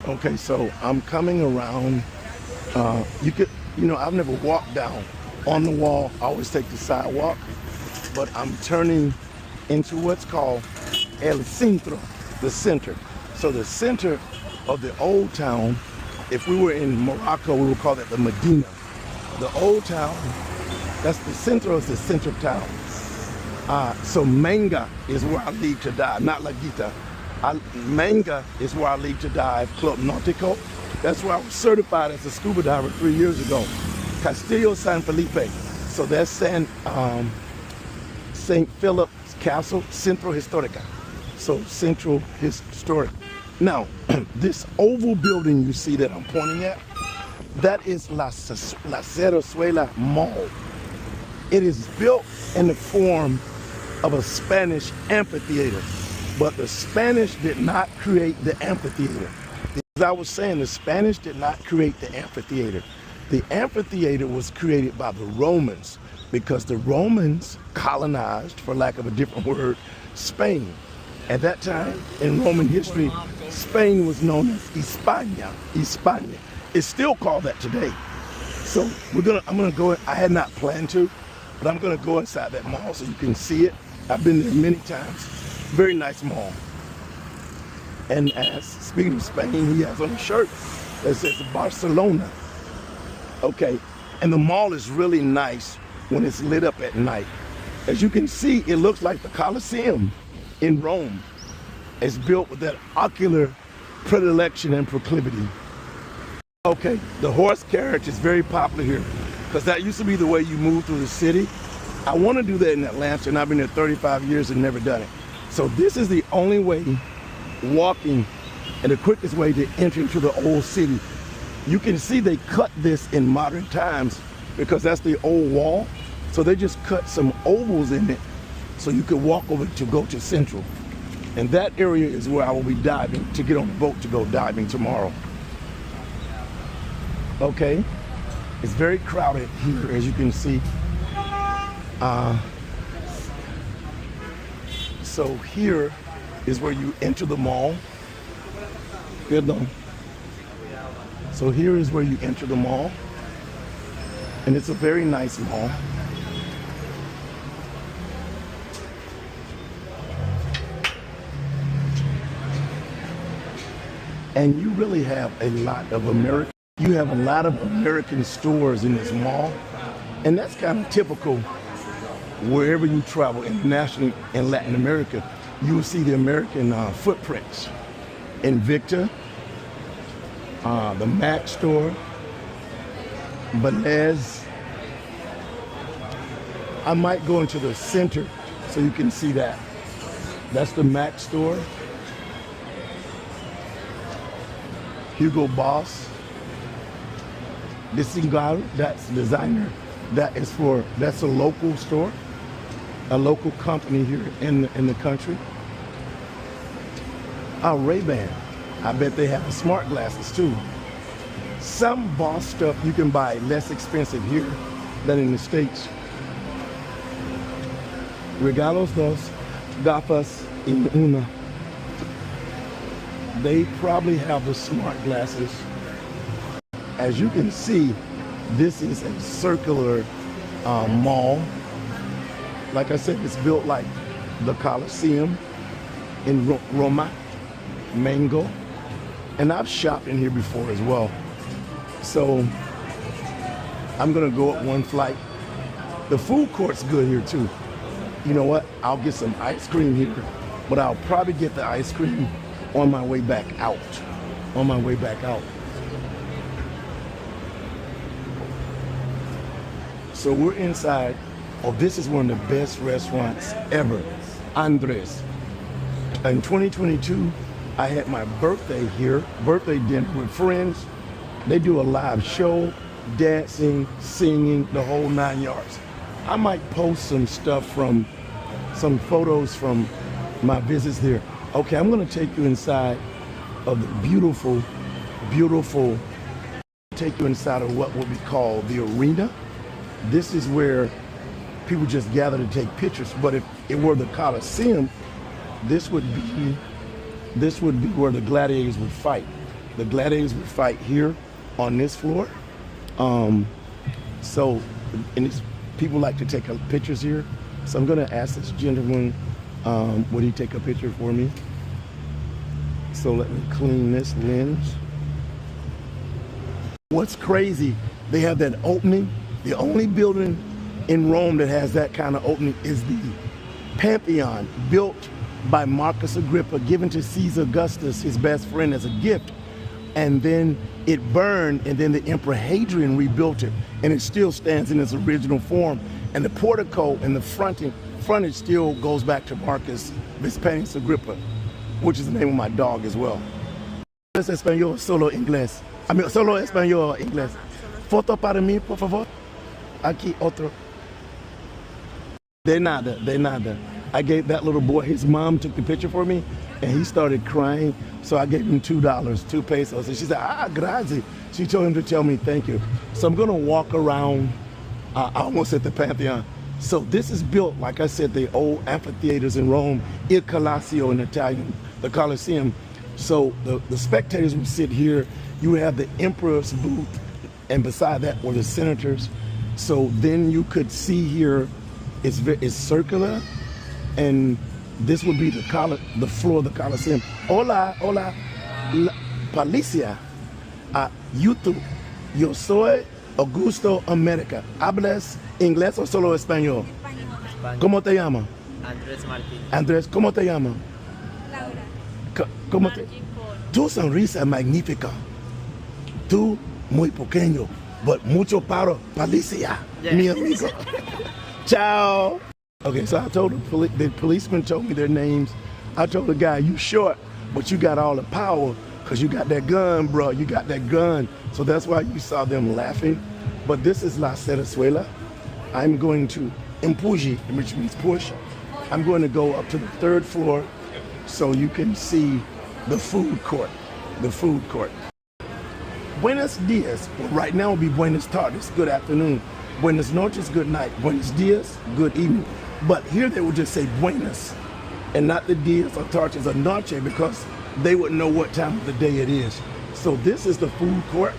Okay, so I'm coming around. I've never walked down on the wall. I always take the sidewalk, but I'm turning into what's called El Centro, the center. So the center of the old town, if we were in Morocco, we would call that the Medina. The old town, that's the center of the center town. So Manga is where I leave to die, not La Guita. Manga is where I leave to die, Club Nautico. That's where I was certified as a scuba diver 3 years ago. Castillo San Felipe. So that's St. Philip's Castle, Centro Historica. So Central Historic. Now, this oval building you see that I'm pointing at, that is La Serrezuela Mall. It is built in the form of a Spanish amphitheater, but the Spanish did not create the amphitheater. As I was saying, the Spanish did not create the amphitheater. The amphitheater was created by the Romans because the Romans colonized, for lack of a different word, Spain. At that time, in Roman history, Spain was known as Hispania. It's still called that today. So I'm gonna go, I had not planned to, but I'm gonna go inside that mall so you can see it. I've been there many times. Very nice mall. And as speaking of Spain, he has on a shirt that says Barcelona. Okay, and the mall is really nice when it's lit up at night. As you can see, it looks like the Colosseum in Rome. It's built with that ocular predilection and proclivity. Okay, the horse carriage is very popular here because that used to be the way you move through the city. I want to do that in Atlanta, and I've been there 35 years and never done it. So this is the only way, walking, and the quickest way to enter into the old city. You can see they cut this in modern times because that's the old wall. So they just cut some ovals in it so you could walk over to go to Central. And that area is where I will be diving to get on a boat to go diving tomorrow. Okay, it's very crowded here, as you can see. So here is where you enter the mall. Perdão. So here is where you enter the mall. And it's a very nice mall. And you really have a lot of American stores in this mall. And that's kind of typical wherever you travel internationally in Latin America. You will see the American footprints. Invicta, the Mac store, Belez. I might go into the center so you can see that. That's the Mac store. Hugo Boss. Designer, that's designer. That's a local store, a local company here in the country. Ray-Ban, I bet they have smart glasses too. Some Boss stuff you can buy less expensive here than in the States. Regalos dos gafas en una. They probably have the smart glasses. As you can see, this is a circular mall. Like I said, it's built like the Colosseum in Roma, Mango. And I've shopped in here before as well. So I'm gonna go up one flight. The food court's good here too. You know what? I'll get some ice cream here, but I'll probably get the ice cream on my way back out. So we're inside. Oh, this is one of the best restaurants ever, Andres. In 2022, I had my birthday here, birthday dinner with friends. They do a live show, dancing, singing, the whole 9 yards. I might post some stuff some photos from my visits there. Okay, I'm gonna take you inside of the beautiful, take you inside of what would be called the arena. This is where people just gather to take pictures. But if it were the Colosseum, this would be where the gladiators would fight. The gladiators would fight here on this floor. So, and people like to take pictures here. So I'm gonna ask this gentleman, would he take a picture for me? So let me clean this lens. What's crazy, they have that opening. The only building in Rome that has that kind of opening is the Pantheon, built by Marcus Agrippa, given to Caesar Augustus, his best friend, as a gift. And then it burned, and then the Emperor Hadrian rebuilt it, and it still stands in its original form. And the portico and the frontage still goes back to Marcus Vespasianus Agrippa, which is the name of my dog as well. Es español, solo inglés. Solo español, inglés. Foto para mí, por favor. Aquí otro. De nada, de nada. I gave that little boy, his mom took the picture for me, and he started crying. So I gave him $2, 2 pesos. And she said, grazie. She told him to tell me thank you. So I'm gonna walk around, almost at the Pantheon. So this is built, like I said, the old amphitheaters in Rome, Il Colosseo in Italian, the Colosseum. So the spectators would sit here. You would have the emperor's booth, and beside that were the senators. So then you could see here, it's circular, and this would be the floor of the Colosseum. Hola, Policia. YouTube. Yo soy Augusto America. ¿Hablas inglés o solo español? Español. ¿Cómo te llamas? Andrés Martín. Andrés, ¿cómo te llamas? Laura. ¿Cómo te? Tu sonrisa es magnífica. Tú muy pequeño, but mucho para Policia, mi amigo. Ciao. Okay, so I told the policeman told me their names. I told the guy, you short, but you got all the power because you got that gun, bro. You got that gun. So that's why you saw them laughing. But this is La Serrezuela. I'm going to Empuji, which means push. I'm going to go up to the 3rd floor so you can see the food court. The food court. Buenos dias. Well, right now will be buenas tardes, good afternoon. Buenas noches, good night. Buenos dias, good evening. But here they would just say buenas, and not the dias or tardes or noche, because they wouldn't know what time of the day it is. So this is the food court.